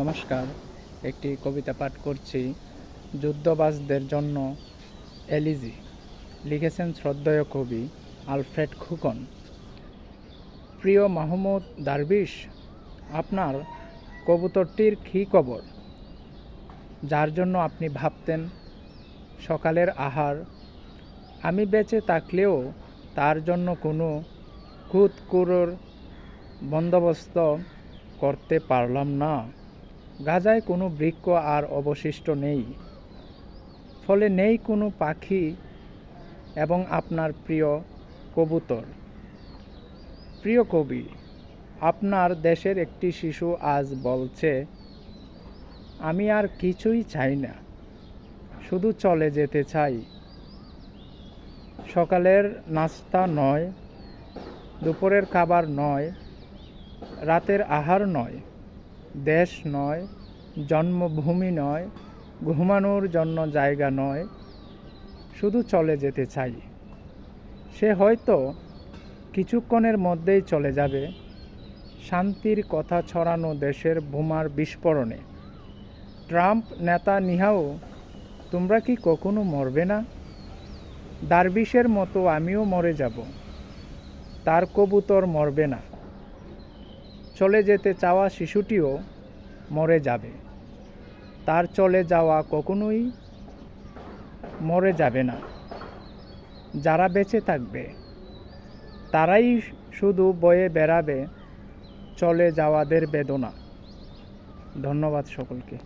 নমস্কার, একটি কবিতা পাঠ করছি। যুদ্ধবাজদের জন্য এলিজি। লিখেছেন শ্রদ্ধেয় কবি আলফ্রেড খুকন। প্রিয় মাহমুদ দারবিশ, আপনার কবুতরটির কী খবর, যার জন্য আপনি ভাবতেন সকালের আহার? আমি বেঁচে থাকলেও তার জন্য কোনো কুতকুরোর বন্দোবস্ত করতে পারলাম না। গাজায় কোনো বৃক্ষ আর অবশিষ্ট নেই, ফলে নেই কোনো পাখি এবং আপনার প্রিয় কবুতর। প্রিয় কবি, আপনার দেশের একটি শিশু আজ বলছে, আমি আর কিছুই চাই না, শুধু চলে যেতে চাই। সকালের নাস্তা নয়, দুপুরের খাবার নয়, রাতের আহার নয়, দেশ নয়, জন্মভূমি নয়, ঘুমানোর জন্য জায়গা নয়, শুধু চলে যেতে চাই। সে হয়তো কিছুক্ষণের মধ্যেই চলে যাবে, শান্তির কথা ছড়ানো দেশের বোমার বিস্ফোরণে। ট্রাম্প, নেতানিয়াহু, তোমরা কি কখনো মরবে না? দারবিশের মতো আমিও মরে যাব, তার কবুতর মরবে না। চলে যেতে চাওয়া শিশুটিও মরে যাবে, তার চলে যাওয়া কখনোই মরে যাবে না। যারা বেঁচে থাকবে তারাই শুধু বয়ে বেড়াবে চলে যাওয়াদের বেদনা। ধন্যবাদ সকলকে।